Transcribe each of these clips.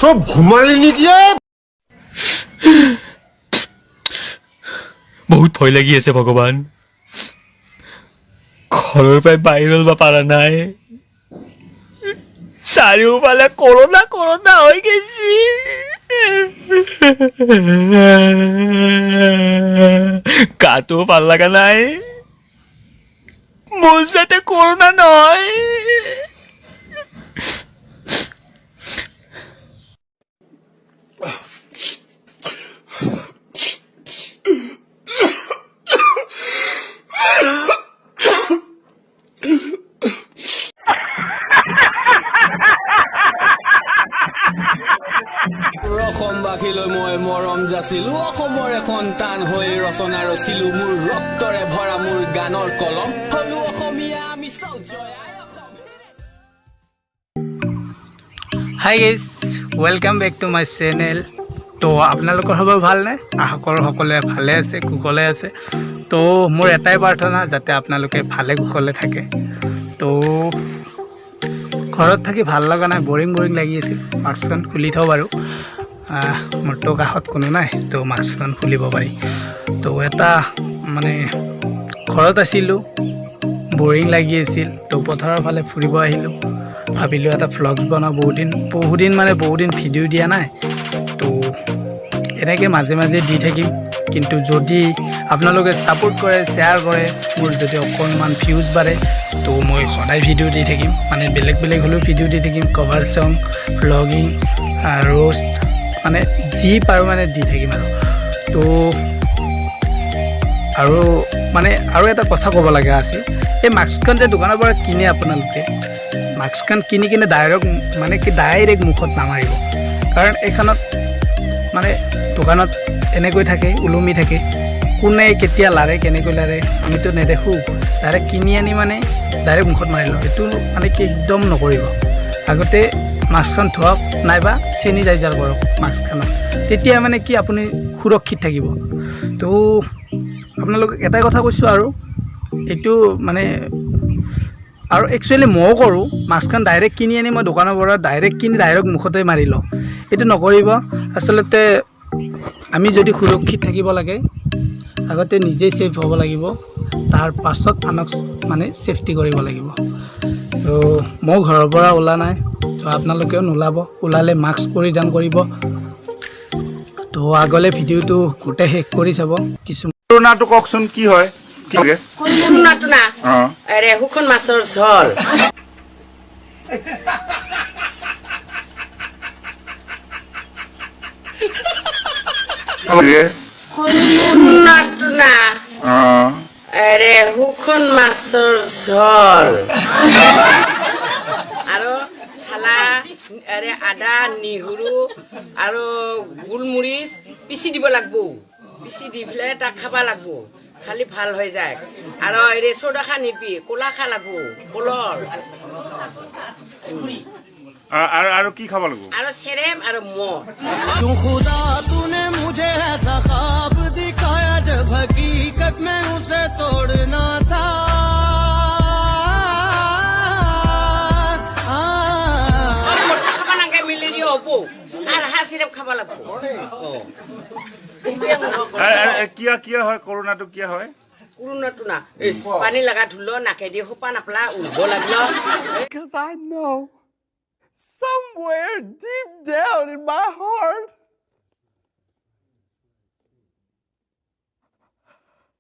সব ঘুমালি নেকি? বহুত ভয় লাগি আছে ভগৱান। ঘৰৰ পৰাই বাহিৰ ওলাব পৰা নাই। চাৰিওফালে কৰোণা কৰোণা হৈ গৈছে। গাটো ভাল লগা নাই। মোৰ যাতে কৰোণা নহয়। অসমবাসীলৈ মই মৰম যাচিলো, অসমৰে সন্তান হৈ ৰচনা ৰচিলো, মোৰ ৰক্তৰে ভৰা মোৰ গানৰ কলম হলো অসমীয়া আমি hi guys, welcome back to my channel. তো আপোনালোকৰ খবৰ ভালনে? আশা কৰোঁ সকলোৱে ভালে আছে, কুশলে আছে। তো মোৰ এটাই প্ৰাৰ্থনা, যাতে আপোনালোকে ভালে কুশলে থাকে। তো ঘৰত থাকি ভাল লগা নাই, বৰিং লাগি আছিল। মাস্কখন খুলি থওঁ বাৰু, মোৰতো কাষত কোনো নাই, তো মাস্কখন খুলিব পাৰি। তো এটা মানে ঘৰত আছিলোঁ, বৰিং লাগি আছিল, তো পথাৰৰ ফালে ফুৰিব আহিলোঁ। ভাবিলোঁ এটা ভ্লগছ বনাওঁ, বহুদিন ভিডিঅ' দিয়া নাই। তো এনেকৈ মাজে মাজে দি থাকিম, কিন্তু যদি আপোনালোকে ছাপোৰ্ট কৰে, শ্বেয়াৰ কৰে, মোৰ যদি অকণমান ভিউজ বাঢ়ে, তো মই সদায় ভিডিঅ' দি থাকিম। মানে বেলেগ হ'লেও ভিডিঅ' দি থাকিম, কভাৰ চং, ভ্লগিং, ৰোষ্ট, মানে যি পাৰোঁ মানে দি থাকিম আৰু। তো আৰু এটা কথা ক'ব লগা আছিল, এই মাস্কখন যে দোকানৰ পৰা কিনে আপোনালোকে, মাস্কখন কিনি কিনে ডাইৰেক্ট মুখত নামাৰিব। কাৰণ এইখনত মানে দোকানত এনেকৈ থাকে, ওলমি থাকে, কোনে কেতিয়া লাৰে, কেনেকৈ লাৰে আমিতো নেদেখোঁ। ডাইৰেক্ট কিনি আনি মানে ডাইৰেক্ট মুখত মাৰি লওঁ, এইটো মানে কি একদম নকৰিব। আগতে মাস্কখন ধোৱক, নাইবা চেনিটাইজাৰ কৰক মাস্কখনত, তেতিয়া মানে কি আপুনি সুৰক্ষিত থাকিব। তো আপোনালোকক এটাই কথা কৈছোঁ, আৰু এইটো মানে আৰু একচুৱেলি ময়ো কৰোঁ, মাস্কখন ডাইৰেক্ট কিনি আনি মই দোকানৰ পৰা ডাইৰেক্ট মুখতে মাৰি লওঁ। এইটো নকৰিব। আচলতে আমি যদি সুৰক্ষিত থাকিব লাগে, আগতে নিজেই ছেফ হ'ব লাগিব, তাৰ পাছত আনক মানে ছেফটি কৰিব লাগিব। তো মই ঘৰৰ পৰা ওলা নাই, তো আপোনালোকেও নোলাব, ওলালে মাস্ক পৰিধান কৰিব। তো আগলৈ ভিডিঅ'টো গোটেই শেষ কৰি চাব। কৰোণাটো কওকচোন কি হয়? কৰোণাটো না আৰে শুকান মাছৰ ঝোল। কৰোণাটো না আৰে শুকান মাছৰ ঝোল আৰু চালা, আৰে আদা, নিহুৰু আৰু গোলমৰিচ পিচি দিব লাগব। পিচি দি পেলাই তাক খাব লাগব, খালি ভাল হৈ যায়। আৰু এই চৌদা খা নিবি, ক'লা খা লাগব, কলৰ আৰু কি খাব লাগিব? আৰু চেৰেম আৰু মহ। क्यों खुदा तूने मुझे ऐसा ख्वाब दिखाया जब हकीकत में उसे तोड़ना था। খাব নাগে মেলেৰিয়া হ'ব, আৰু হা চিৰাপ খাব লাগব। কিয় হয় কৰোণাটো? কিয় হয় কৰোণাটো না পানী লগা ধুলো, নাকেদি সোপা নাপলা, উৰিব লাগিল। Because I know somewhere deep down in my heart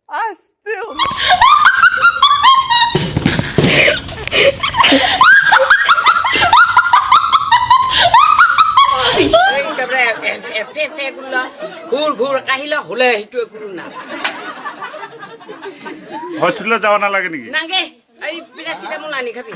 I still ঘূৰ কাহিলে হলে সেইটোৱে কৰোণা। হস্পিটেলত যাব নালাগে নেকি? নাগে, এই পেৰাচিটামল আনি খাবি।